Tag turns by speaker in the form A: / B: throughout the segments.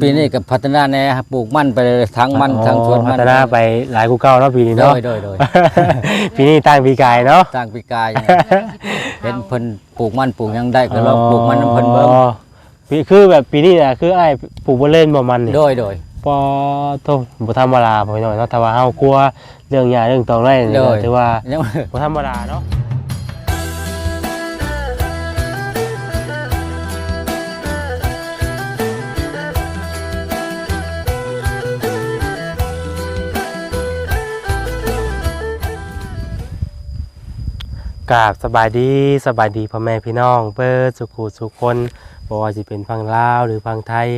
A: ปีนี้ก็พัฒนาแน่ปลูกมันไปเลยทั้งมันทั้งสวนมัน
B: พัฒนาไปหลายกูเก่าเนาะปีนี้เนาะ
A: โดย
B: ปีนี้ตั้งปีกายเนาะ
A: ตั้งปีกายเห็นเพิ่นปลูกมันปลูกยังได้ก็ลองปลูกมันเพิ่นเบิ่ง
B: คือแบบปีนี้น่ะคืออ้ายปลูกบ่เล่นบ่มันนี่
A: โดย
B: ปอโตบ่ธรรมดาพ่อพี่น้องเนาะถ้าว่าเฮากลัวเรื่องหญ้าเรื่องตองไรนี่ถือว่าบ่ธรรมดาเนาะกราบสบายดีพ่อแม่พี่น้องเปิดสุขุสุขคนบ่ว่าสิเป็นฝั่งลาวหรือฝั่งไทย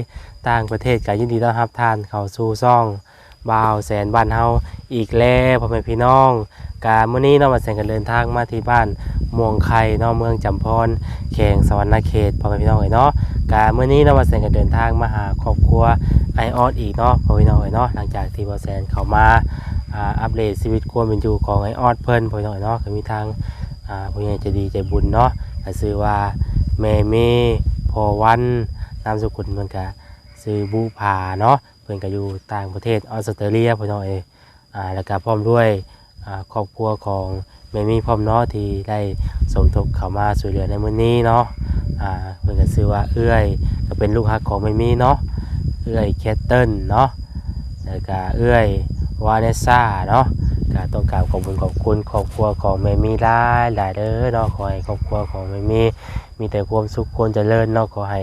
B: ต่างประเทศก็ยินดีต้อนรับท่านเข้าสู่ช่องบ่าวแสนบ้านเฮาอีกแล้วพ่อแม่พี่น้องกามื้อนี้เนาะมาแสนกันเดินทางมาที่บ้านม่วงไข่เนาะเมืองจำพรแขวงสวรรณเขตพ่อแม่พี่น้องเนาะกามื้อนี้เนาะมาแสนกันเดินทางมาหาครอบครัวไอออสอีกเนาะพ่อพี่น้องเนาะหลังจากที่บ่าวแสนเข้ามาอัปเดตชีวิตความเป็นอยู่ของไอออสเพิ่นพ่อพี่น้องเนาะก็มีทางผู้ใหญ่ใจดีใจบุญเนาะก็ชื่อว่าแม่เมพอวันนามสกุลเพิ่นก็ชื่อบุภาเนาะเพิ่นก็อยู่ต่างประเทศออสเตรเลียพี่น้องแล้วก็พร้อมด้วยครอบครัวของแม่มีพร้อมเนาะที่ได้สมทบเข้ามาช่วยเหลือในมื้อนี้เนาะเพิ่นก็ชื่อว่าเอื้อยก็เป็นลูกฮักของแม่มีเนาะเอื้อยแคทเทิลเนาะแล้วก็เอื้อยวาเนสซ่าเนาะก็ต้องกราบขอบคุณครอบครัวของแม่มีหลายเด้อเนาะขอให้ครอบครัวของแม่มีแต่ความสุขความเจริญเนาะขอให้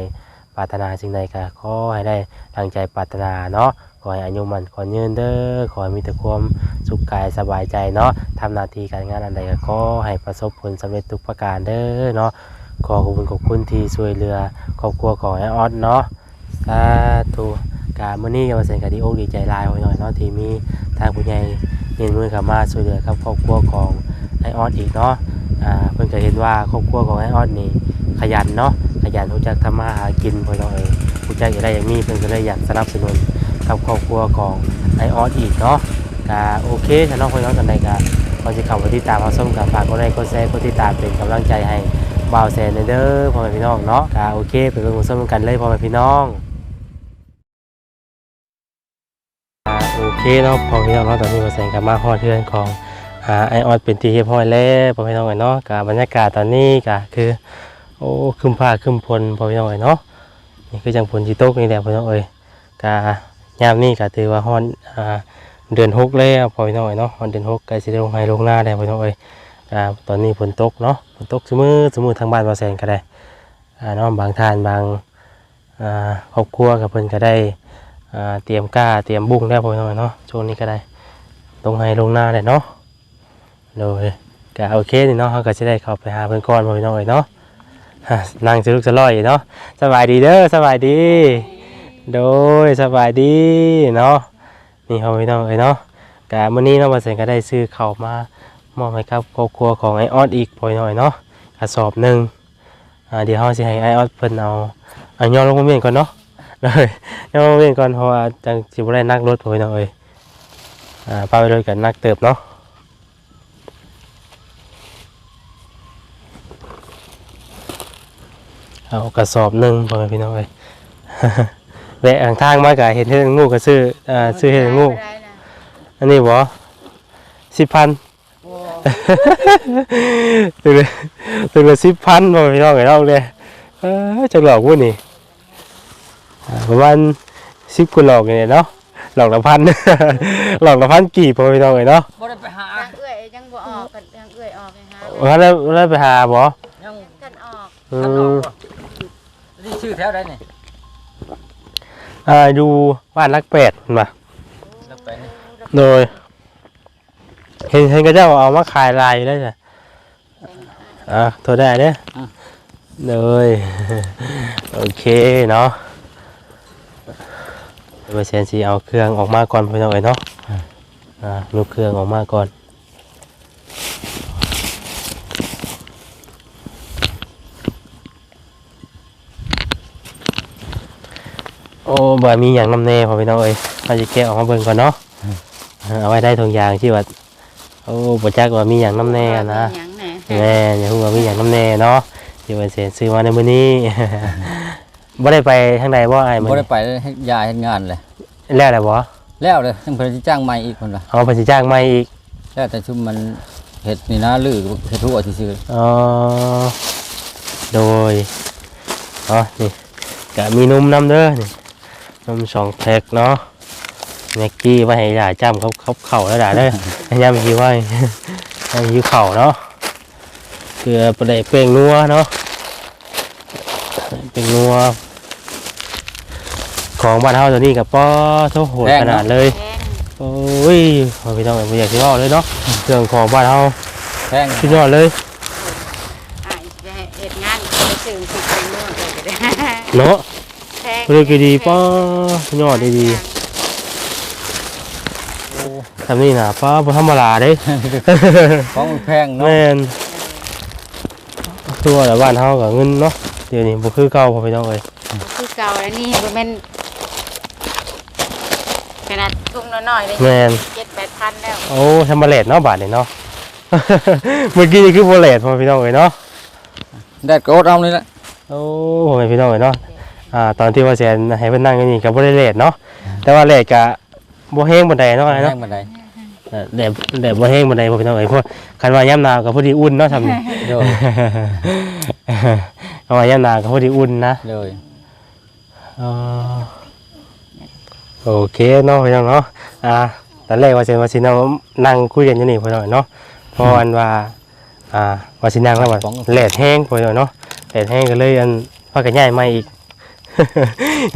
B: ปรารถนาสิ่งใดก็ขอให้ได้ตั้งใจปรารถนาเนาะขอให้อายุมั่นขอยืนเด้อขอให้มีแต่ความสุขกายสบายใจเนาะทำหน้าที่การงานอันใดก็ขอให้ประสบผลสำเร็จทุกประการเด้อเนาะขอขอบคุณที่ช่วยเหลือครอบครัวของไอออสเนาะสาธุการมื้อนี้ก็มาแสดงความดีอกดีใจหลายหน่อยเนาะที่มีทางผู้ใหญ่เงินมือเข้ามาช่วยเหลือกับครอบครัวของไอออสอีกเนาะเพิ่นก็เห็นว่าครอบครัวของไอออสนี่ขยันเนาะขยันรู้จักทำมาหากินพ่อน้องรู้จักอะไรอย่างนี้เพิ่นก็เลยอยากสนับสนุนกับครอบครัวของไอออสอีกเนาะก็โอเคถ้าน้องพ่อน้องกันใดก็ก่อนสิเข้าไปติดตามเฮาส้มกับฝากกดไลค์กดแชร์กดติดตามเป็นกำลังใจให้บ่าวแสนเด้อพ่อแม่พี่น้องเนาะก็โอเคไปเบิ่งส้มกันเลยพ่อแม่พี่น้องโอเคเนาะพ่อพี่น้องเนาะตอนนี้บ่าวแสนก็มาฮอดเรือนของไอออสเป็นที่เรียบร้อยแล้วพ่อพี่น้องเนาะก็บรรยากาศตอนนี้ก็คือโอ้ครึ้มฟ้าครึ้มฝนพ่อพี่น้องเนาะนี่คือจังฝนสิตกนี่แหละพ่อพี่น้องก็ยามนี้ก็ถือว่าฮอดเดือน6แล้วพ่อพี่น้องเนาะฮอดเดือน6ใกล้สิได้ลงไร่ลงนาแล้วพ่อพี่น้องตอนนี้ฝนตกเนาะฝนตกซุมื้อทางบ้านบ่าวแสนก็ได้เนาะบางท่านบางครอบครัวกับเพิ่นก็ได้เตรียมก้าเตรียมบุ้งแล้วพ่อพี่น้องเนาะช่วงนี้ก็ได้ลงไร่ลงนาแล้วเนาะโดยก็โอเคนี่เนาะเขาก็จะได้เข้าไปหาเพื่อนก่อนพ่อพี่น้องเนาะนั่งสลุกสลอยเนาะสบายดีเด้อสบายดีโดยสบายดีเนาะนี่พ่อพี่น้องเนาะก็มื้อนี้เนาะบ่าวแสนก็ได้ซื้อข้าวมามอบให้กับครอบครัวของไอออสอีกพ่อพี่น้องเนาะกระสอบหนึ่งเดี๋ยวเฮาสิให้ไอออสเพิ่นเอาย่อลงมาเมียนก่อนเนาะเลยย่อลงมาเมียนก่อนเพราะว่าจังสิบ่ได้นักรถพ่อพี่น้องป้าไปรถกันนักเติบเนาะเอากระสอบหนึ่งพ่อแม่พี่น้องแวะทางมาก็เห็นเฮ็ดงูก็ซื้อเฮ็ดงูอันนี้บ่10,000ตัวละ10,000พ่อแม่พี่น้องเนาะเลยจักหลอกกูนี่ประมาณ10กว่าหลอกนี่เนาะหลอกละพันหลอกละพันกี่พ่อแม่พี่น้องเนาะ
A: บ่ได้ไปหา
C: ทางเอื้อยยังบ่ออกกันทางเอื้อยออกไงฮะ
B: แล้วไปหาบ่
A: ยัง
C: กันออก
A: นี่ชื่อแถวใดนี่
B: อยู่บ้านรัก8มา
A: รัก8นี่
B: โดยเห็นก็เจ้าเอามาขายลายได้จ้ะโทรได้เด้เลยโอเคเนาะเปอร์เซ็นต์สิเอาเครื่องออกมาก่อนพี่น้องเนาะลูกเครื่องออกมาก่อนโอ้บ่มีอย่างน้ำแน่พอพี่น้องเราจะแกะออกมาเบิ่งก่อนเนาะเอาไว้ได้ทุกอย่างที่ว่าโอ้บ่จักว่ามีอย่างน้ำแน่นะแน่อย่าฮู้ว่ามีอย่างน้ำแน่เนาะที่ว่าเสียซื้อมาในมื้อนี้ บ่ได้ไปทางใดบ่อ้ายมื้อ
A: บ่
B: นี้
A: ได้ไปให้ยาเฮ็ดงานเลย
B: แล้วได้บ่
A: แล้วเลยจังเพิ่นสิจ้างใหม่อีกคนละ
B: เอาเพิ่นสิจ้างใหม่อีก
A: แล้วแต่ชุมมันเฮ็ดนี่นะลือเฮ็ดทั่วซื่อ
B: อ๋อโดยอ๋อนี่ก็มีนมนำเด้อนี่นม2แพ็คเนาะแม็กกี้ไว้ให้ยาจ้ำเขาเข้าแล้วด่าเด้อยามหิวไว้ ให้หิวเข้าเนาะเกลือปลาแดกเป้งนัวเนาะเป็นนัวของบ้านเฮาตัวนี้กับป้อโทโหดขนาดเลย
C: แพง
B: โอ้ยพี่น้องไม่อยากสิเว้าเลยเนาะเครื่องของบ้านเฮา
A: ๆแพง
B: สุดยอดเลย
C: อ้ายจะเฮ็ดงานก็ไปซื้อสิเป็นนู่นเลยก็ได้
B: เนาะ
C: แพง
B: เรื่องดีป้อสุดยอดดีๆทำนี่นะป้าบ่ธรรมดาเด้
A: ของมันแพงเนาะ
B: แม่นตัวแต่บ้านเฮากับเงินเนาะเดี๋ยวนี้บ่คือเก่าพ่อพี่น้องเอ้ย
C: คือเก่าแล้วนี่บ่แม่นขนาดทุ่งน้อยๆเลย
B: แม่น
C: 7-8,000แล้ว
B: โอ้ทำมาเลทเนาะบาทนี่เนาะ เมื่อกี้นี่คือโบเลทพ่อพี่น้องเอ้ยเนาะ
A: ได้ก็อดเอานี่แหละ
B: โอ้พ่อแม่พี่น้องเอ้ยเนาะตอนที่ว่าแสนให้เพิ่นนั่งอยู่นี่ก็บ่ได้เลทเนาะแต่ว่าเลทก็บ่แห้งปานใดเนาะ
A: แพ
B: เนาะ
A: งบันได
B: แดดบ่แห้งปานใดพ่อพี่น้องเอ้ยเพราะคันว่ายามหนาวก็พอดีอุ่นเนาะทำนี่
A: โดย
B: คันว่ายามหนาวก็พอดีอุ่นนะ
A: โดย
B: อ๋อโอเคเนาะพี่น้องเนาะตอนแรกว่าสินั่งคุยกันอยู่นี่พี่น้องเนาะเพราะอันว่าว่าสินั่งแล้วว่าแดดแห้งพี่น้องเนาะแดดแห้งก็เลยอันพากันย้ายใหม่อีก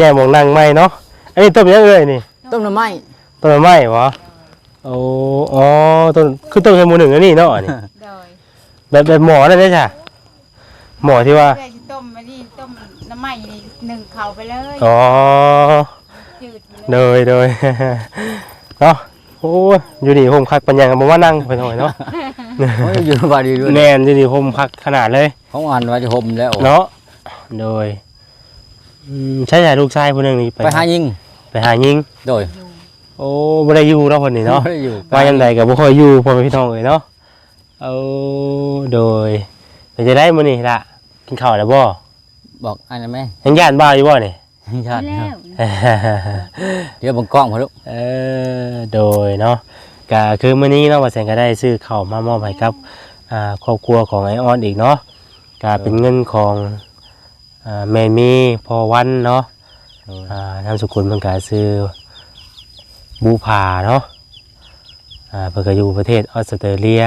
B: ย้ายหมองนั่งใหม่เนาะอันนี้ต้มยังเอ่ยนี่
A: ต้มหน่อไม้
B: ต้มไม้เหรอโอ้อ๋อต้นคือต้มแค่หมูหนึ่งอันนี้เนาะอันนี้
C: โดย
B: แบบหมอนั่นได้จ้ะหมอที่ว่า
C: เพื่อสิต้มมานี่ต้มน้ำไหม้นี่นึ่งเข้าไปเลย
B: อ๋อ
C: จืดไปเลย
B: โดย เนาะโอ้ยอยู่นี่ผมคักปัญญาบอกว่านั่งไปหน่อยเนาะ
A: โอ้ยอยู่บาดีด้วย
B: แน่นอยู่นี่ผมคักขนาดเลย
A: ของอันว่าจะห่มแล้ว
B: เนาะโดยใช่ใช่ลูกชายคนหนึ่งนี่
A: ไปหายิง
B: ไปหายิง
A: โดย
B: โอ้ไม่ได้อยู่เนาะคนนี้เนาะ
A: บ่ได้อยู่
B: มายังไงกับบ่ค่อยอยู่พ่อแม่พี่น้องเลยเนาะเอาโดยเดี๋ยวจะได้มื้อนี้ล่ะกินข้าวแล้วบ่
A: บอกอันนั้นไหม
B: ยังย่านบ้าอยู่บ่นี่
A: ญาติ
C: แล้ว
A: เดี๋ยวบังกล้องพอลูก
B: โดยเนาะก็คือมื้อนี้เนาะว่าแสงก็ได้ซื้อข้าวมามอบให้กับครอบครัวของไอออนอีกเนาะก็เป็นเงินของแม่มีพอวันเนาะนามสกุลเพิ่นก็ซื้อบูผาเนาะเพิ่นก็อยู่ประเทศออสเตรเลีย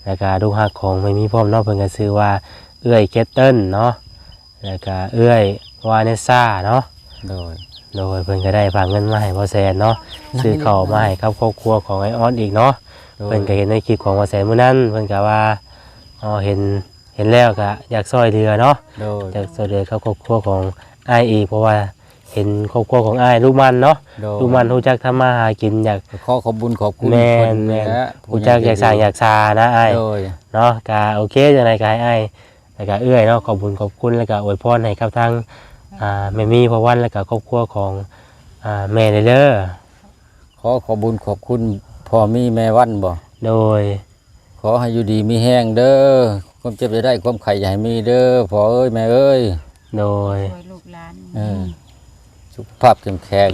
B: แล้วก็ลูกฮักของแม่มีพร้อมเนาะเพิ่นก็ซื้อว่าเอื้อยเกตเติ้ลเนาะแล้วก็เอื้อยวาเนสซ่าเนาะ
A: โดย
B: โดยเพิ่นก็ได้ฝากเงินมาให้พ่อแสนเนาะซื้อข้าวมาให้กับครอบครัวของไอออนอีกเนาะเพิ่นก็เห็นในคลิปของพ่อแสนมื้อนั้นเพิ่นก็ว่าเห็นแล้วก็อยากช่วยเหลือเนาะ
A: โดย
B: อยากช่วยเหลือกับครอบครัวของอ้ายอีกเพราะว่าเห็นครอบครัวของอ้ายลูกมันเนาะ
A: โดย
B: ลูกมันรู้จักทำมาหากินอยาก
A: ขอขอบบุญขอบคุณ
B: แม่น
A: เพิ่และ
B: รู้จักอยากสร้างอยากซานะอ้าย
A: โดย
B: เนาะก็โอเคจังได๋ก็ให้อ้ายแล้วก็เอื้อยเนาะขอบคุณขอบคุณแล้วก็อวยพรให้กับทางแม่มีพ่อวันแล้วก็ครอบครัวของแม่เด้อ
A: ขอขอบบุญขอบคุณพ่อมีแม่วันบ่
B: โดย
A: ขอให้อยู่ดีมีแห้งเด้อความเจ็บจะได้ความไข่อย่าให้มีเด้อพ่อเอ้ยแม่เอ้ย
B: โดย
C: ช่วยลูกหลาน
A: สุขภาพเข้มแข็ง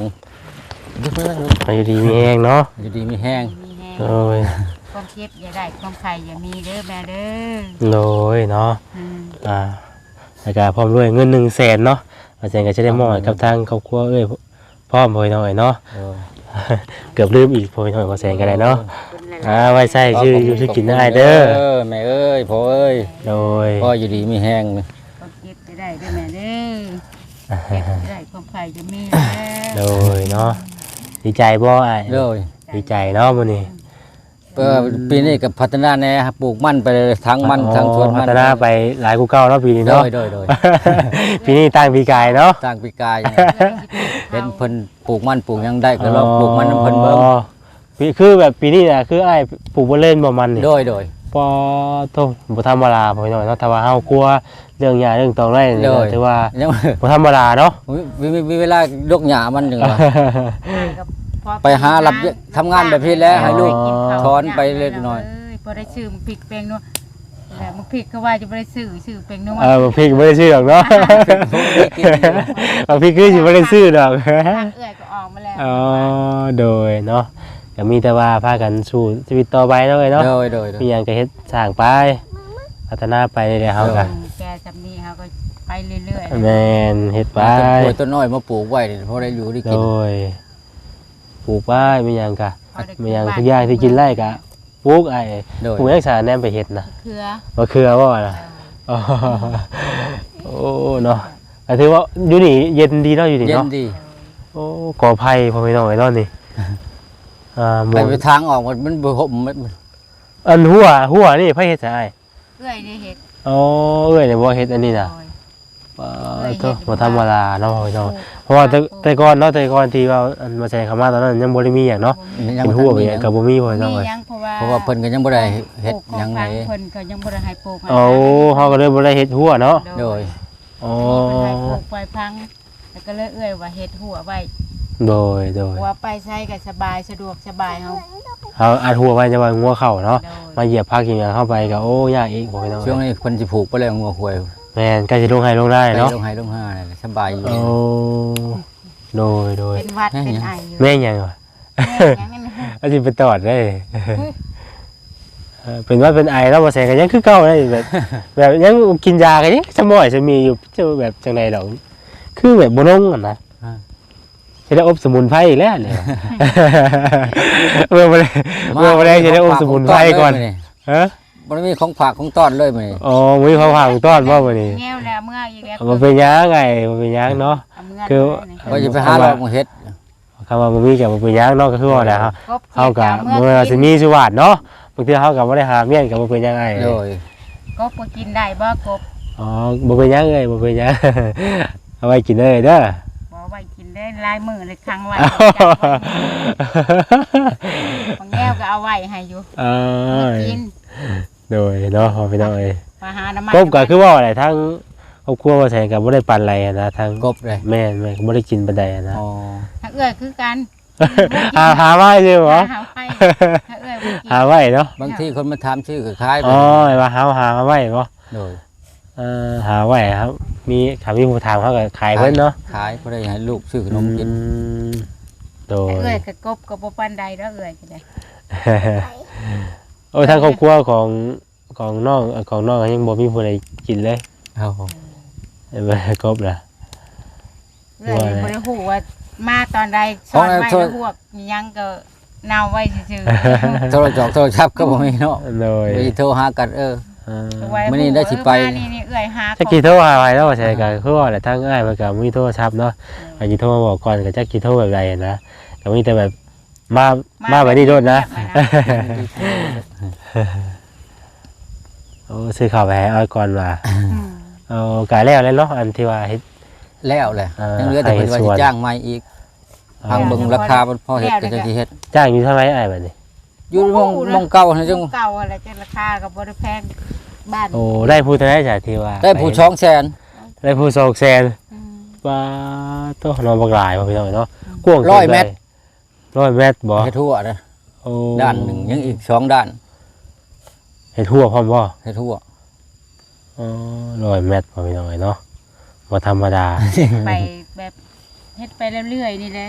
B: อายุดีมีแห้งเนาะ
A: อยู่ดีมีแห้ง
C: มีแห้ง
B: โดย
C: ความเจ็บอย่าได้ความไข่อย่ามีเด้อแม่เด้อ
B: โดยเนาะ
C: อืม
B: แล้วก็พร้อมด้วยเงิน100,000เนาะอาจารย์ก็จะได้มอบให้กับทางครอบครัวพร้อมพ่อหน่อยเนาะ
A: โดย
B: เกือบลืมอีกพ่อหน่อยพอแสงก็ได้เนาะ
C: คุณหลาย
B: ไว้ใส่ชื่ออยู่ชื่อกินได้เด้อ
A: แม่เอ้ยพ่อเอ้ย
B: โดย
A: พ่ออยู่ดีมีแห้ง
C: ๆความเจ็บจะได้เด้อแม่เด้อเจ็บจะได้ความไข่จะมีเด้อ
B: โดยเนาะดีใจบ่อ้าย
A: โดย
B: ดีใจเนาะมื้อนี้
A: ปีนี้กับพัฒนาแน่ครับปลูกมันไปเลยทั้งมันทั้งสวน
B: พั
A: มัน
B: ฒนาไปหลายกูเก่าเนาะปีนี้
A: โด
B: เนาะ
A: ยโดยโดย
B: ปีนี้ตั้งปีกายเนาะ
A: สร้างปีกายเห็นเพิ่นปลูกมันปลูกหยังได้ก็ลองปลูกมันน้ำเพิ่นเบิ่ง
B: ปีคือแบบปีนี้น่ะคืออ้ายปลูกบ่เล่นบ่มันนี่
A: โดยโดย
B: ปอโตบ่ธรรมดาพ่อหน่อยเนาะถ้าว่าเฮากลัวเรื่องหญ้าเรื่องตองไรนี่
A: โด
B: ก็
A: ย
B: ถือว่า
A: ยัง
B: บ่ธรรมดาเนาะ
A: มีเวลายกหญ้ามันจังว่า
C: กับพ่อ
A: ไปหารับทำงานแบบนี้แล้วให้ลูก
C: กินข้าว
A: ถอนไปเล็กน้อย
C: พอได้ชื่อพริกแปงเนาะ แต่มันผิดก็ว่าจะบ่ได้ซื้อเป็นนัว
B: บางพี่ก็บ่ได้ซื้อดอกเนาะบางพี่คือสิบ่ได้ซื้อดอก
C: ทางเอื้อยก็ออกมาแล้ว
B: อ๋อโดยเนาะก็มีแต่ว่าพากันสู้ชีวิตต่อไปเนาะเอ้ยเนาะ
A: โดย
B: มีหยังก็เฮ็ดสร้างไปพัฒนาไปเรื่อยๆเฮาก็
C: แกจำนี้เขาก็ไปเรื่อยๆ
B: แม่นเฮ็ดไป
A: ปลูกต้นน้อยมาปลูกไว้นี่พอได้อยู่ได้
B: โด
A: กิน
B: ยปลูกไปมีหยังก็มีหยังทุกอย่างที่กินไร่ก็ปลูกไอ้
A: โดย
B: ปลูกยังสาแนมไปเฮ็ดนะ
C: เครือ
B: มะเขือบ่ล่ะอ๋อโอ้เนาะก็ถือว่าอยู่นี่เย็นดีเนาะอยู่นี่
A: เย็น
B: เนาะ
A: ดี
B: โอ้ก่อไผ่พอไปหน่อยเนาะนี่หม
A: ไป
B: ด
A: ไปทางออกมันบ่ห่มมัน
B: อันหัวนี่ไผเฮ็ดซะอ้าย
C: เอื้อยได้เห็ด
B: อ๋อเอ้ยเนี่ยบ่เฮ็ดอันนี้น่ะ
C: โดย
B: บ่ธรรมดาเนาะพ่อพี่น้องเพราะว่าแต่ก่อนเนาะแต่ก่อนที่ว่าอันมาแซงเข้ามาตอนนั้นยังบ่ได้มีหยังเนาะ
A: ยัง
B: เป็น
A: บ่
B: หัว
A: ทัน
B: ไป
A: มี
B: หยังก็บ่มีพ่อพี่น้อง
C: มี
B: เอ้ย
C: ยังเพราะว่า
A: เพราะว่าเพิ่นก็ยังบ่ได้เฮ็ดหยังไง
C: เพิ่นก็ยังบ่ได้ให้ปลูก
B: เอาเฮาก็เลยบ่ได้เฮ็ดหัวเนาะ
A: โดย
B: อ๋อ
C: เพิ่นให้ปลูกไว้พังแล้วก็เลยเอื้อยว่าเฮ็ดหัวไว้
B: โดย
C: หัวไปใช้ก็สบายสะดวกสบายเฮา
B: เอาอัดหัวไว้จะว่างัวเข้าเนาะ
C: โดย
B: มาเหยียบพักอย่างเงี้ยเข้าไปก็โอ้ยากอีกพ่อพี่น้อง
A: ช่วงนี้เพิ่นสิผูกไปแล้วงัวควาย
B: แม่นใกล้สิลงให้ลงได้
A: ไป
B: เนาะ
A: ลงไห้ลงห้านี่สบายอยู่
B: โอ้โดย
C: เป็นหวัดเป็นไออยู่
B: แม่งยังวะ
C: แม่ยังนั่น
B: อาจจะไปตอดได้เป็นว่าเป็นไอแล้วบ่แซงกันยังคือเก่าได้แบบยังกินยากันยังสมอยจะมีอยู่จะแบบจังไดดอกคือแบบบ่ลงอ่ะนะจะได้อบสมุนไพรอีกแล้วเนี่ยเมื่อบ่ได้จะได้อบสมุนไพรก่อนฮะ
A: บ่ได้มีของฝากของต้อนเลยมื้อนี้
B: อ๋อมีข้าวผักต้อนบ่มื้อนี้
C: แง่วแล้วเมื่ออีกแล้ว
B: มันเป็นหยังไงมันเป็นหยังเนาะ
C: เอาเมื่อ
B: คือ
A: ว่าจะไปหาลอกมาเฮ็ด
B: คำว่ามันมีกับมันเป็นหยังเนาะก็คือว่าแหละครับ
C: กบ
B: เฮากับเมื่อสิมีชีวิตเนาะบางทีเฮากับบ่ได้หาเมียนกับบ่เป็นหยังไง
A: โดย
C: กบก็กินได้บ่กบ
B: อ๋อบ่เป็นหยังเลยบ่เป็นหยัง เอาไว้กินเลยเด้อ
C: บ่ไว้กินได้ลายมือเลยครั้งไว้บางแง่วก็เอาไว้ให้อยู่
B: เออ
C: กิน
B: โดยเนาะพอพี่น้องเอ้ย
C: มาหาน้ำมัน
B: กบก็คือว่าอะไรทั้งครอบครัวว่าแทนก็บ่ได้ปันอะไรนะทั้ง
A: กบเลย
B: แม่ก็บ่ได้กินปานใดนะ
A: อ๋อ
C: ถ้าเอื้อยคือกัน
B: หาไว้ใช่บ่
C: หาไปถ้าเอื้อยบ่กิน
B: หาไว้เนาะ
A: บางทีคนมาถามชื่อก็คล้ายไป
B: อ๋อว่าหาไว้บ่
A: โดย
B: หาไว้ครับมีถามมีผู้ถามเขาก็ขายเพิ่นเนาะ
A: ขายบ่ได้ให้ลูกซื้อขนมกิน
B: โดย
C: เอื้อยกับกบก็บ่ปานใดแล้วเอื้อยก็ได้
B: โอ้ทางครอบครัวของน้องยังบ่มีผู้ใดกินเลย
A: เอา
B: บ่ครบล่ะ
C: เอื้อยบ่ได้ฮู้ว่ามาตอนใดซ่อนไว้แล้วพวกยังก็เน่าไว้ซื่อ
A: โทรศัพท์ก็บ่มีเนาะ
B: โดย
A: ไปโทรหากัน
C: ๆไว้
A: มื้อนี้ได้สิไป
C: นี่เอื้อยหา
B: จักกี่โทรหาไว้แล้วว่าใช่ก็คือว่าแหละทางอ้ายมันก็มีโทรศัพท์เนาะอันนี้โทรมาบอกก่อนก็จักกี่โทรแบบใดนะก็มีแต่แบบมาไว้นี่โดนนะ โอ้ซื้อข้าวไปให้อ้อยก่อนว่าเอากายแล้วเนาะอันที่ว่าเฮ็ด
A: แล้วแหละ
B: ยั
A: ยังเหลือแต่เพิ่นว่าสิจ้างใหม่อีกทางเบิ่งราคามันพอเฮ็ดก็จะสิเฮ็ด
B: จ้างอยู่เท่าไหร่อ้ายบัดนี้
A: อยู่มองเก่านะจัง
C: เก่าอะไรจะราคาก็บ่ได้แพงบ้าน
B: โอ้ได้ผู้เท่าไหร่จ้ะที่ว่า
A: ได้ผู้200,000
B: ได้ผู้200,000ว่าตัวน้องบักหลายบ่พี่น้องเนาะกว้าง
A: 100 เมตร
B: 100 เมตรบ่
A: เฮ็ดทั่วนะ
B: โอ้
A: ด้านหนึ่งยังอีก2ด้าน
B: เฮ็ดทั่วพร้อมบ่
A: เฮ็ดทั่ว
B: อ๋อ100 เมตรบ่พี่น้องเนาะบ่ธรรมดา
C: ไปแบบเฮ็ดไปเรื่อยๆนี่แหละ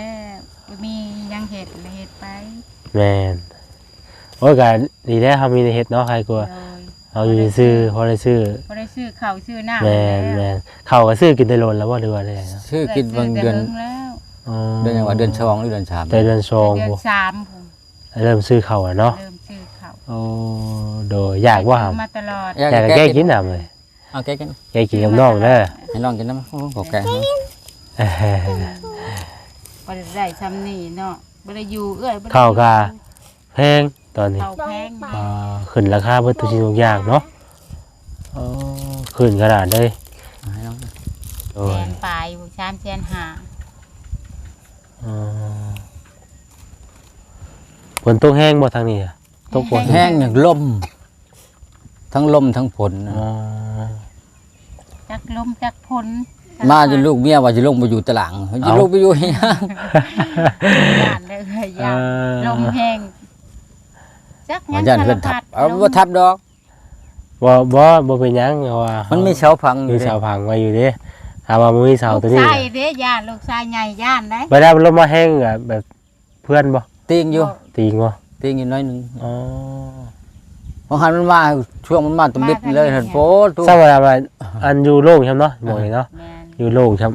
C: มียังเฮ็ดเลยเฮ็ดไป
B: แม่นโอ้ยก็ดีแล้วเฮามีได้เฮ็ดเนาะใครกลัว
C: เลย
B: เอาอยู่ซื้อพอได้ซื้อ
C: บ่ได้ซื้อข้าวซื้อน้ำ
B: แม่นแม่นข้าวก็ซื้อกินได้โลนแล้วบ่หรือว่าได้เนาะ
A: ชื่อกินบางเดือน
C: แล้ว
B: อ๋อ
A: เดือนหยังว่าเดือน2หรือเดือน3
B: แต่เดือนสอง
C: เดือน
B: บ่
C: สามผม
B: เริ่มซื้อข้าวแล้วเนาะ
C: เริ่มซื้อข้าว
B: โอ้โดยอยากว่าหำ
C: มาตลอด
B: อยากแก้กินน้ำเลย
A: เอาแก้กิน
B: แก้กินกับน้องเด้อ
A: ให้น้องกินน้ำโอ้ขอแก้
C: บ่ได้ซ้ำนี่เนาะบ่ได้อยู่เอ้ยบ่ได้
B: ข้าวก็แพงตอนนี้
C: ข้าวแพง
B: ขึ้นราคาเบิดทุกสิ่งทุกอย่างเนาะอ๋อขึ้นขนาดเลย
A: ให้น้อง
B: โอ้
C: แส
B: ย
C: นปลายบ่3แสนห้า
B: อ๋อฝนตกแห้งบ่ทางนี้อะตกฝน
A: แห้งอย่างลมทั้งลมทั้งฝนนะ
B: อ๋อ
C: จักลมจักฝน
A: มาจนลูกเมียว่าจะลงไปอยู่ตะหลังจะลงไปอยู่ให้ยัง
C: ย่านเลยย่านลมแห้งจัก
A: ยันเพิ่นทับเอาบ่ทับดอก
B: บ่เป็นหยังว่า
A: มั
B: มัน
A: มีเสาพังอ
B: มี
A: ยู่
B: เสาพังไว้อยู่เด้ถ้าว่าบ่มีเสา
C: ลูก
B: ตัวนี้
C: ชายเด้ย่านลูกชายใหญ่ย่านได้
B: บ่ได้มันลงมาแห้งอะแบบเพื่อนบ่
A: ตีงอยู่
B: ตีงบ่
A: ตีงอยู่น้อยหนึง
B: อ๋อ
A: พอหันมันมาช่วงมันมาตะบิดเลยหั่นโพตุ
B: ทราบว่าอันอยู่โล่งใช่เนาะหมองนี่เนาะ
C: แม่น
B: อยู่โล่งครับ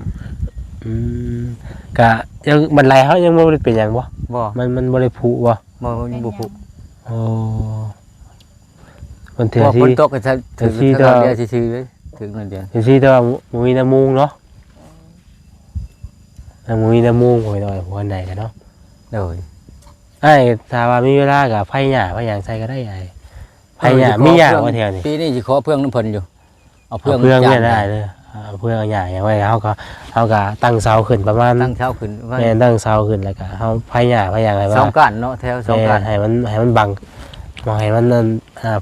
B: กะยังบันไดเขายังบ่ได้เป็นหยังบ่
A: บ่
B: มันบ่ได้ผุบ่
A: บ่ยังบ่ผูก
B: โอ้มันเถื่อ
A: บ่
B: ที่
A: ฝนตกก็จะถึง
B: ที่
A: เท่า
B: ก็
A: เดียวซื่อๆเลยถึงนั่นเดียว
B: เถื่อที่แต่ว่าบ่มีน้ำมูกเนาะบ่มีน้ำมูกโอ้ยหน่อยหัวไหนกันเนาะ
A: โดย
B: ไอ้ถ้าว่ามีเวลาก็ไผหญ้าไผหยังใส่ก็ได้ไอ้ไผหญ้ามีหญ้าว่าแถวนี้
A: ปีนี้สิขอเพื่องน้ำเพิ่นอยู่เอาเพื่อง
B: เพื่อง
A: จ้า
B: เนี่ยได้เลยเอาเพื่องเอาหญ้าอย่างไว้เฮาก็ตั้งเสาขึ้นประมาณ
A: ตั้งเช้าขึ้นว่า
B: แม่นตั้งเสาขึ้นแล้วก็เฮาไผหญ้าไผหยังอะไร
A: สอง
B: ว่า
A: ก้านเนาะแถวสองก้าน
B: ให้มันบังมองให้มันนั่น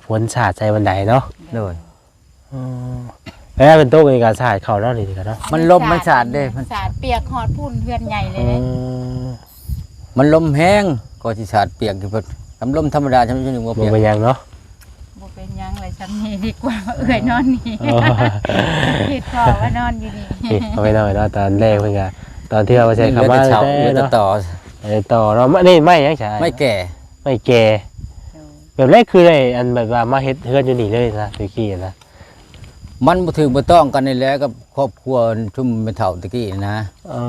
B: ฝนสาดใจบันไดเนาะ
A: โดย
B: แล้วเป็นโต๊ะในการสาดเข่าเนาะนี่กันเนาะ
A: มันลมมันสาดเด้มัน
C: สาดเปียกหอดพุ่นเพื่อนใหญ่เลยเด้
A: มันลมแห้งก็สิสาดเปียกอยู่เพิ่นทำลมธรรมดาฉันนึกว่า
B: บ่
A: เปียก
B: เป็นหยังเนาะ
C: บ่เป็นหยังเลยฉันนี่ดีกว่าเอ้ยนอนนี่คิดพอว่านอนอยู่นี่
B: นี่เอาไปหน่อยเนาะตอนแรกเพิ่นก็ตอนที่เราใช้คำว่า
A: เช้า
B: แต่
A: เลือด
B: เนาะ
A: ต่อ
B: ต่อเนาะนี่ไม่ยังใช่
A: ไม่แก่
B: ไม่แก่แบบแรกคือได้อันแบบว่ามาเฮ็ดเฮือนอยู่นี่เลยนะตะกี้นะ
A: มันบ่ถึงบ่ต้องกันนี่แหละกับครอบครัวชุมเป็นเฒ่าตะกี้นะ
B: อ๋อ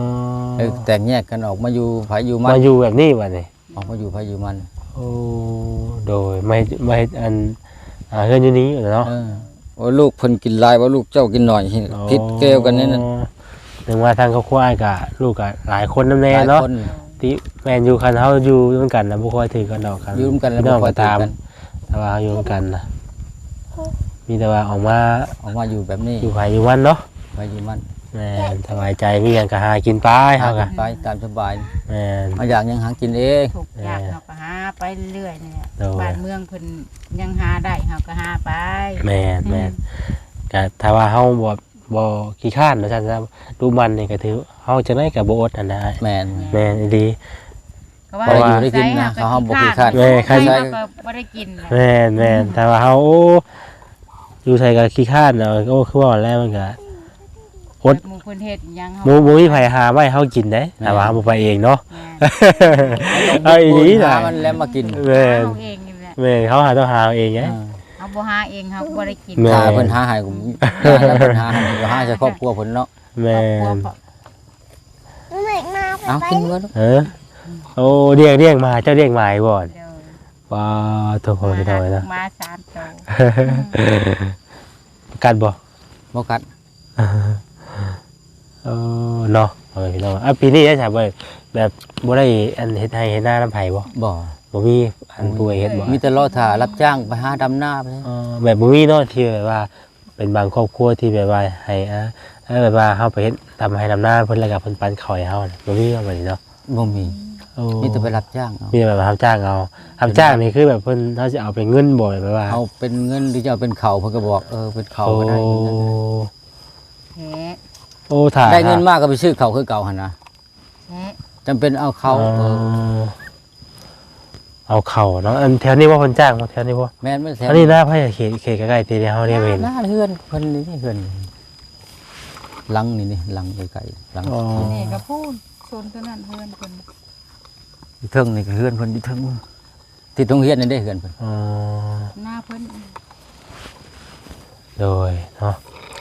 A: แตกแยกกันออกมาอยู่ไผอยู่มัน
B: มาอยู่แบบนี้บัดนี้
A: ออกมาอยู่ไผอยู่มัน
B: โอ้โดยไม่เฮ็ดอันเฮือนอยู่นี้เนาะ
A: ว่าลูกเพิ่นกินหลายว่าลูกเจ้ากินน้อยผิดแก้วกันนี่นั่น
B: ถึงว่าทางครอบครัวก็ลูกก็หลายคนนำแน่
A: หลาย
B: เนาะ
A: คน
B: ที่แม่นอยู่คันเฮาอยู่ร่วมกันนะบ่ค่อยถือกันดอกกัน
A: อยู่ร่วมกันแล้ว
B: น้อง
A: บ่ค่อ
B: ก็
A: ยถือ
B: ตาม
A: กัน
B: แต่ว่าอยู่ร่วมกันนะมีแต่ว่าออกมา
A: ออกมาอยู่แบบนี้
B: อยู่ไผอยู่มันเนาะ
A: ไผอยู่มัน
B: แม่นสบายใจมีหยังก็หากินไปเฮาก็
A: ไปตามสบาย
B: แม่น
A: มาอยากยังหากินเอง
C: ถูกอยากเฮาก็หาไปเรื่อยๆนี่แหละ
B: โดย
C: บ้านเมืองเพิ่นยังหาได้เฮาก็หาไป
B: แม่นแม่นก็ถ้าว่าเฮาบ่ขี้คร้านว่าซั่นซะดูมันนี่ก็ถือเฮาจังได๋ก็บ่อดอันนะ
A: แม่น
B: แม่นอีหลี
C: ก็ว่า
A: บ่ได้อยู่ได้กินนะเขาห้ามบ่ขี้คร้าน
B: แม่ใคร
C: ใคร
B: ใช้
C: ก็บ่ได้กินแหละ
B: แม่นแต่ว่าเฮาโอ้อยู่ไสก็ขี้คร้านเนาะโอ้คือว่าแล้วมันก็ อด
C: หมู่เพิ่นเฮ็ดหยังเฮา
B: บ่มีไผหาไว้เฮากินเด้แต่ว่าเฮาบ่ไปเองเนาะ
C: แม่น
B: เอาอีหลี
A: หา
B: น่ะ
A: มันแล้วมากิน
B: แม่น
C: เฮาเองนี่แหละ
B: แม่นเขาหาต้องหาเอาเองไง
C: เฮาบ่หาเองเฮาก็บ่ได้กิน
B: แม่
A: หาเพิ่นหาให้ผมแล้วเพิ่นหาให้ก็หาใช้ครอบครัวเพิ่นเนาะ
B: แม่
C: ครอบ
B: น
C: ครัว
A: เอากินเงิน
B: โอ้เรียกมาเจ้าเรียกมาอีกบ่
C: เดี๋ยว
B: ว้าโทษพี่น้อยนะ
C: มา3ตัว
B: กัดบ่
A: บ่กัด
B: เนาะเอาไปพี่น้องปีนี้ได้ฉาบ่แบบบ่ได้อันเฮ็ดให้เฮ็ดหน้าน้ำไผบ่
A: บ่
B: บ่มีอันป่วยเฮ็ดบ่
A: มีแต่รอถ่ารับจ้างไปหาดำนาไป
B: แบบบ่มีเนาะที่แบบว่า เป็นบางครอบครัวที่แบบว่าให้แบบว่าเฮาไปเฮ็ดทำให้ดำหน้าเพิ่นแล้วก็เพิ่นปันข้าวให้เฮาน่ะบ่มีเอาบัดนี้เนาะ
A: บ่มี
B: โอ้
A: มีแต่ไปรับจ้างเอา
B: มีแต่แบบรับจ้างเอารับจ้างนี่คือแบบเพิ่นเขาจะเอาเป็นเงินบ่แบบว่า
A: เอาเป็นเงินหรือจะเอาเป็นเข่าเพิ่นก็บอกเป็นเข่าก็ได้
B: โอ้
C: แท้
B: โอ้ถ่า
A: ได้เงินมากก็ไปซื้อเข่าคือเก่าหั่นนะ
C: แท้
A: จำเป็นเอาเข่า
B: เอาเข่าเนาะอันแถวนี้ว่าเพิ่นจ้างบ่แถวนี้บ่
A: แม่นไม่แถว
B: อันนี้หน้าไผเขตใกล้ๆที่เฮาเรียกเห็น
A: หน้าเฮือนเพิ่นนี่เฮือนหลังนี่หลังไกลๆหลัง
B: อ๋อ
C: นี่ก็พูดชนตัวนั้นเพื่อนเพิ่น
A: เทิงนี่ก็เฮือนเพิ่นอยู่เทิงที่ตรงเฮียนนี่ได้เฮือนเพิ่น
B: อ๋อ
C: หน้าเพิ่น
B: โดยเนาะ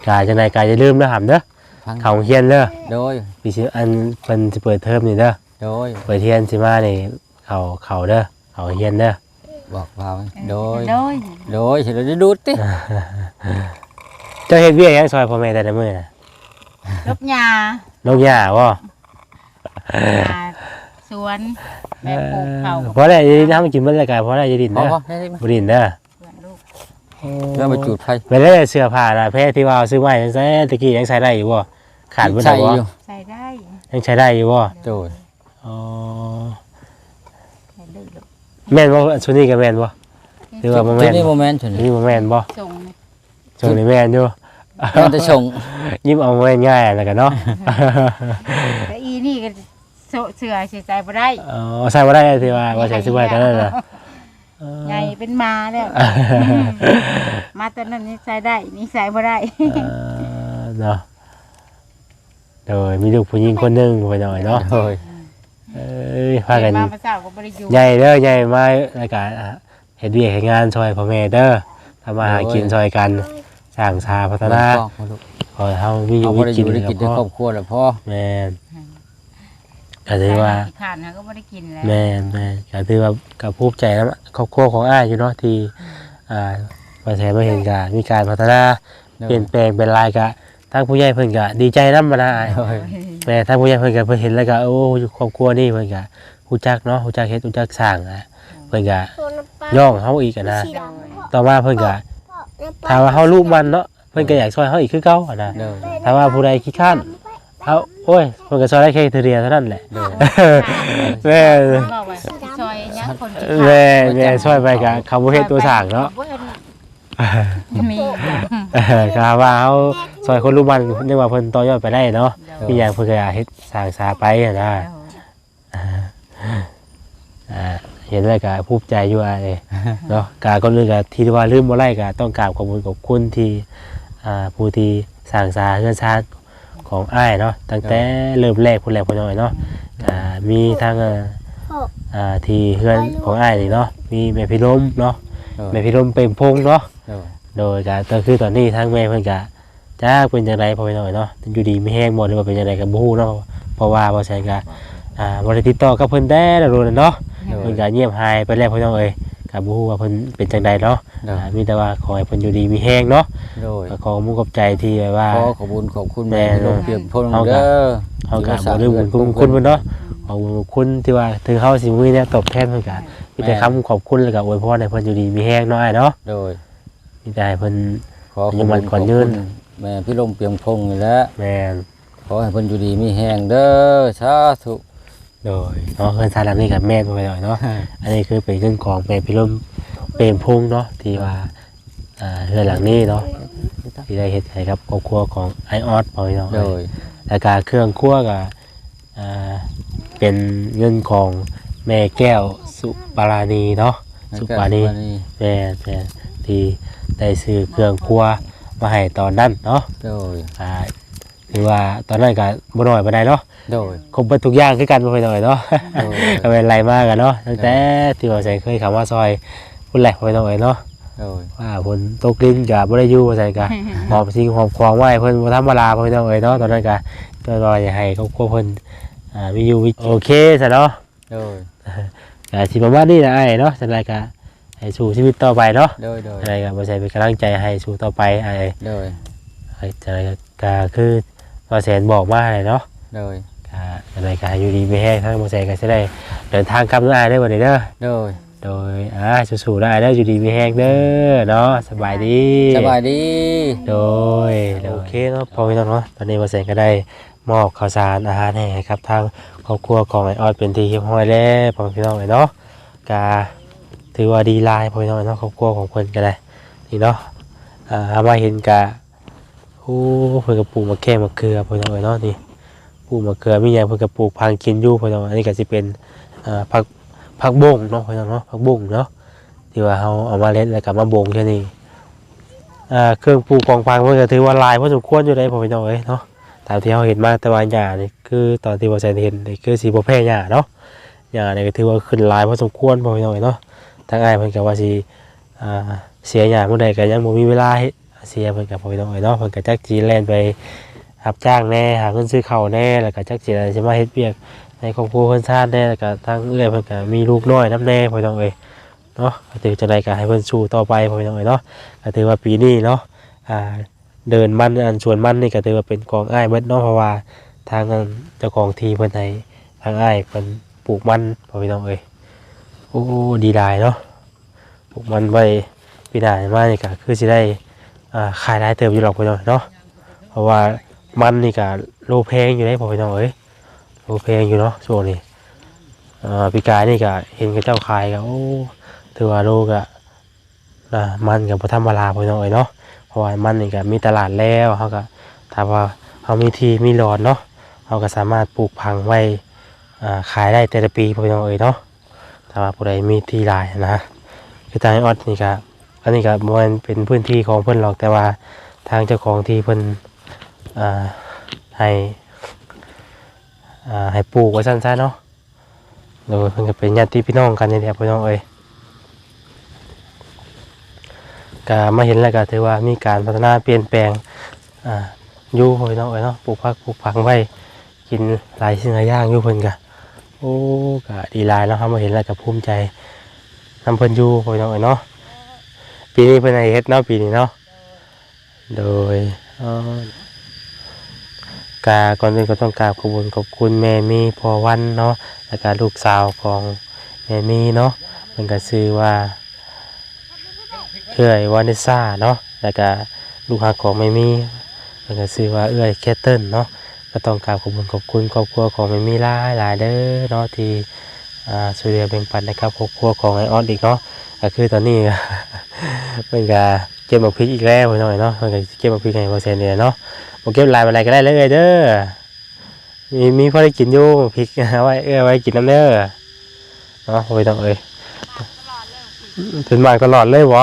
B: กายจังได๋กายอย่าลืมเด้อหำเด้อ
A: ฟัง
B: เข้าโรงเรียนเด้อ
A: โดย
B: ปีสิอันเพิ่นสิเปิดเทอมนี่เด้อ
A: โดย
B: เปิดเรียนสิมานี่เข้าเด้อเข้าเรียนเด้อ
A: บอกว่าโดย
C: โดย
A: โดยสิเราจะดูดติ
B: เจ้าเฮ็ดเวียกหยังซอยพ่อแม่แต่ละมื้อน่ะ
C: ลบหญ้า
B: ลงหญ้าบ่
C: หญ้าสวนแม่ปลูกเขา
B: เพราะอะไรจะดินทำกินบรรยากาศเพราะอะไรจะดิน
A: พอ
B: เด้อ
A: พอได้ไหม
B: บดินเด้อ
C: เพื่อนลูก
A: เรื่องไปจุดไฟ
B: ไปเลยเสื้อผ้าละแพ้ที่ว่าซื้อไว้ยังใช้ตะกี้ยังใช้ได้อยู่บ่ขาดบ่ได้
A: ใช่
B: บ่
A: อยู่
C: ใส่ได้
B: ยังใช้ได้อยู่บ่
A: โดย
B: อ๋อ
C: ใส่ได้ลูก
B: แม่นบ่ชุดนี้ก็แม่นบ่หรือว่าบ่
A: จุ
B: แม่
A: ด
B: น
A: นี้โมเมนต์
B: ชุดนี้บ่แม่นบ่
C: ส่งนี่
B: ชุดนี้แม่นอยู่
A: แม่นจะส่ง
B: ยิ้มเอาแม่นง่ายแล้วกันเนาะ
C: แต่อีนี่ก็เสือสิใส่บ่ได้
B: อ๋อใส่บ่ได้ที่ว่าใส่ซื้อไว้ตอนนั้นน่ะ
C: ใหญ่เป็นหมาแล้ว มาตอนนั้นนี่ใส่ได้นี่ใส่บ่ได้
B: เนาะโดยมีลูกผู้หญิงคนหนึงไปหน่อยเนาะ
A: โดย
B: พากัน
C: มาเช้าก็บ่ได้อยู่
B: ใหญ่เด้อใหญ่มารายการเฮ็ดเวียกเฮ็ดงานช่วยพ่อแม่เด้อทำมาหากินช่วยกันสร้างชาพัฒนาขอให้เฮามีอยู่
A: เอา
B: มี
A: บ่ได้อ
B: กิน
A: ยู่ได้กินใน
B: ก็
A: ครอบครัวแล้วพ่อ
B: แม่นก็ถือว่า
C: ทานก็บ่ได้กินแล้ว
B: แม่นก็ถือว่าก็ภูมิใจนำครอบครัวของอ้ายอยู่เนาะที่ประเทศบ่เห็นก็มีการพัฒนาเปลี่ยนแปลงเป็นลายก็ทางผู้ใหญ่เพิ่นก็ดีใจนำนะอ้าย
A: โดย
B: แม่ทางผู้ใหญ่เพิ่นก็เพิ่นเห็นแล้วก็โอ้ครอบครัวนี่เพิ่นก็ฮู้จักเนาะฮู้จักเฮ็ดฮู้จักสร้างเพิ่นก็ย่องเฮาอีกนะต่อมาเพิ่นก็ถ้าว่าเฮาลูกมันเนาะเพิ่นก็อยากช่วยเฮาอีกคือเก่านะ
A: โดย
B: ถ้าว่าผู้ใดขี้คร้านเฮาโอ้ยเพิ่นก็ช่วยได้แค่เทื่อเดียวเท่านั้นแหละ
A: โดย
B: แม่
C: บอกว่าซอยยังคนกิน
B: แม่ช่วยไปก็เขาบ่เฮ็ดตัวสร้างเนาะ
C: มี
B: ก็ว่าเฮาช่วยคนลูกมันนึกว่าเพิ่นต่อยอดไปได้เนาะมีหยังเพิ่นก็อยากเฮ็ดสร้างสาไปนะ เห็นแล้วก็ภูมิใจอยู่อะไรเนาะกาก็เลยก็ที่ว่าลืมบ่ได้ก็ต้องกราบขอบคุณกับคุณที่ผู้ที่สร้างสาเฮือนชาติของอ้ายเนาะตั้งแต่เริ่มแรกพุ่นแรกพุ่นน้อยเนาะมีทางที่เฮือนของอ้ายนี่เนาะมีแม่พี่ลมเนาะแม่พี่ลมเป็นพงเนาะ
A: โดย
B: โดยก็คือตอนนี้ทางแม่เพิ่นก็จักเป็นจังไดพอไปหน่อยเนาะอยู่ดีมีแห้งบ่หรือว่าเป็นจังไดก็บ่ฮู้เนาะเพราะว่าบ่ใช่ก็บ่ได้ติดต่อกับเพิ่นแต่ละโดนเนาะ เพิ่นก็เงียบหายไปแล้วพี่น้องเอ้ยก็บ่ฮู้ว่าเพิ่นเป็นจังใดเนาะ
A: โดย
B: มีแต่ว่าขอให้เพิ่นอยู่ดีมีแรงเนาะ
A: โดย
B: ก็ขอมุกกับใจที่แบบว่า
A: ขอขอบคุณขอบคุณแม่ลงเพียงพ้นเด้อ
B: เฮาก็บ่ลืมบุญคุณเพิ่นเนาะขอบคุณที่ว่าถึงเฮาสิมีเนี่ยตอบแทนเพิ่นก็มีแต่คำขอบคุณแล้วก็อวยพรให้เพิ่นอยู่ดีมีแรงเนาะอ้ายเนาะ
A: โดย
B: มีแต่ให้เพิ่น
A: ขอขอบคุณขอบคุณแม่พี่ลมเพียงพงนี่แหละ
B: แม่น
A: ขอให้เพิ่นอยู่ดีมีแห้งเด้อสาธุ
B: โดยเนาะเพิ่นสร้างหลังนี้กับแม่นไปหน่อยเนาะอันนี้คือเป็นเรื่องของแม่พี่ลมเปรมพงษ์เนาะที่ว่าเรือนหลังนี้เนาะที่ได้เฮ็ดให้กับครอบครัวของไอออสไปเนาะ
A: โดย
B: แล้วก็เครื่องครัวก็เป็นเงินของแม่แก้วสุปาราณีเนาะสุปาราณีแม่ที่ได้ซื้อเครื่องครัวมาให้ตอนนั้นเนาะ
A: โดย
B: คือว่าตอนนั้นก็บ่น้อยปานใดเนาะ
A: โดย
B: ครบเบิดทุกอย่างคือกันบ่ไปหน่อยเนาะ
A: โดย
B: ก็เป็นไรมากกันเนาะตั้งแต่ที่ว่าใส่เคยคำว่าซอยพุ่นแหลกไปหน่อยเนาะ
A: โดย
B: ว่าเพิ่นตกดินก็บ่ได้อยู่ว่าใส่ก็ หอบสิ่งหอบของไว้เพิ่นบ่ธรรมดาไปหน่อยเนาะตอนนั้นก็ตัวรออยากให้ครอบครัวเพิ่นมีอยู่โอเคซะเนาะ
A: โดย
B: ก็สิประมาณนี้นะไอ้เนาะจังไดก็ให้สู้ชีวิตต่อไปเนาะ
A: โดยโดย
B: อะไรก็บ่ใช่เป็นกำลังใจให้สู้ต่อไปไอ้
A: โดย
B: จังไดก็คือว่าแสนบอกมาให้เนาะ
A: โดย
B: ก็จังไดก็ให้อยู่ดีมีแรงทั้งบ่ใช่ก็สิได้เดินทางกลับด้วยอ้ายได้บ่ได้เด้อ
A: โดย
B: โดยสู้ๆได้ได้อยู่ดีมีแห้งเด้อเนาะสบายดี
A: สบายดี
B: โดยโอเคเนาะพอพี่น้องเนาะตอนนี้มาเสร็จก็ได้มอบข้าวสารอาหารให้ครับทางครอบครัวของไอออดเป็นที่เรียบร้อยแล้วพอพี่น้องเลยเนาะกาถือว่าดีหลายพอพี่น้องเนาะครอบครัวของเพิ่นก็ได้นี่เนาะมาเห็นกะโอ้เพิ่นก็ปลูกมะแข้งมะเขือพอพี่น้องเลยเนาะนี่ปลูกมะเขือมีหยังเพิ่นก็ปลูกพังกินอยู่พอพี่น้องอันนี้ก็สิเป็นผักบุ้งเนาะพี่น้องเนาะผักบุ้งเนาะที่ว่าเขาเอามาเล็ดแล้วก็มาบ่งแค่นี้เครื่องปลูกกองฟางมันก็ถือว่าลายพอสมควรอยู่ได้พอพี่น้องเอ้ยเนาะตามที่เราเห็นมาแต่ว่าหญ้านี่คือตอนที่ว่าใส่เห็นนี่คือสีบ่แพ้หญ้าเนาะหญ้านี่ก็ถือว่าขึ้นลายพอสมควรพอพี่น้องเอ้ยเนาะทางอ้ายเพิ่นก็ว่าสิเสียหญ้ามื้อใดก็ยังบ่มีเวลาเฮ็ดเสียเพิ่นก็พอพี่น้องเอ้ยเนาะเพิ่นก็จักสิแล่นไปรับจ้างแน่หาเงินซื้อข้าวแน่แล้วก็จักสิอะไรสิมาเฮ็ดเวียกในครอบครัวเพิ่นชาติแน่แล้วก็ทางเอื้อยเพิ่นก็มีลูกน้อยนำแน่พอพี่น้องเอ้ยเนาะก็ถือจังไดก็ให้เพิ่นสู้ต่อไปพอพี่น้องเอ้ยเนาะก็ถือว่าปีนี้เนาะเดินมันอันชวนมันนี่ก็ถือว่าเป็นกองอ้ายเบิดเนาะเพราะว่าทางเจ้าของที่เพิ่นให้ทางอ้ายเพิ่นปลูกมันพอพี่น้องเอ้ยโอ้ดีหลายเนาะปลูกมันไว้ปีหน้ามานี่ก็คือสิได้ขายได้เติบอยู่หรอกพี่น้องเนาะเพราะว่ามันนี่ก็โลแพงอยู่ได้พอพี่น้องเอ้ยโลแพงอยู่เนาะช่วงนี้ปีกายนี่ก็เห็นกับเจ้าขายก็โอ้ถือว่าโลก็มันก็บ่ธรรมดาพี่น้องเอ้ยเนาะเพราะว่ามันนี่ก็มีตลาดแล้วเขาก็ถ้าว่าเขามีที่มีหลอดเนาะเขาก็สามารถปลูกพังไว้ขายได้แต่ละปีพี่น้องเอ้ยเนาะถ้าว่าผู้ใดมีที่หลายนะคือทางไอออดนี่ก็ อันนี้ก็บ่แม่นเป็นพื้นที่ของเพิ่นหรอกแต่ว่าทางเจ้าของที่เพิ่นอ่าให้ให้ปลูกไว้ซั่นซะเนาะโดยเพิ่นก็เป็นญาติพี่น้องกันนี่แหละพี่น้องเอ้ยก็มาเห็นแล้วก็ถือว่ามีการพัฒนาเปลี่ยนแปลงอยู่พี่น้องเอ้ยเนาะปลูกผักไว้กินหลายสิ่งหลายอย่างอยู่เพิ่นก็โอ้ก็ดีหลายเนาะครับมาเห็นแล้วก็ภูมิใจนำเพิ่นอยู่พี่น้องเอ้ยเนาะปีนี้เพิ่นให้เฮ็ดเนาะปีนี้เนาะโดยก่อนอื่นก็ต้องกราบขอบคุณแม่มีพอวันเนาะแล้วก็ลูกสาวของแม่มีเนาะเพิ่นก็ชื่อว่าเอื้อยวานิซ่าเนาะแล้วก็ลูกหักของแม่มีเพิ่นก็ชื่อว่าเอื้อยแคทเทิลเนาะก็ต้องกราบขอบคุณครอบครัวของแม่มีหลายเด้อเนาะที่ช่วยเหลือแบ่งปันนะครับครอบครัวของไอออนอีกเนาะก็คือตอนนี้ เพิ่นก็เก็บบักพริกอีกแล้วหน่อยเนาะเพิ่นก็เก็บบักพริกให้บ่เซนนี่เนาะบ่เก็บหลายปานใดก็ได้เลยเด้อมีพอได้กินอยู่พริก เอาไว้ไว้กินน้ำเด้อเนาะบ่ต้องเอ้ยเป็นมากตลอดเลยบ่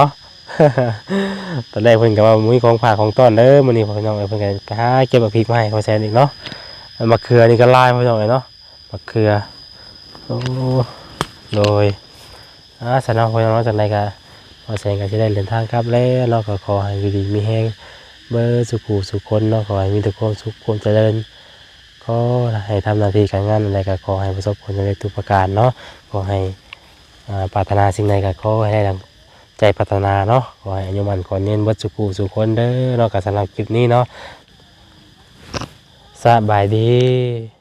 B: ตอนแรกเพิ่นก็ว่ามีของฝากของต้อนเด้อมื้อนี้พี่น้องเอ้ยเพิ่นก็ไปหาเก็บบักพริกมาให้บ่เซนอีกเนาะมะเขือนี่ก็หลายพี่น้องเอ้ยเนาะมะเขือโอ้โดยสนองพี่น้องจังได๋ก็พอแสงก็จะได้เดินทางครับแล้วเราก็ขอให้อยู่ดีมีแห้งเบอร์สุขูสุขคนเนาะขอให้มีแต่ความสุขความเจริญก็ให้ทำหน้าที่การงานอะไรก็ขอให้ประสบผลสำเร็จทุกประการเนาะขอให้ปรารถนาสิ่งใดก็ขอให้ได้ดังใจปรารถนาเนาะขอให้อายุมันขอเน้นเบิดสุขูสุขคนเด้อเนาะก็สำหรับคลิปนี้เนาะสบายดี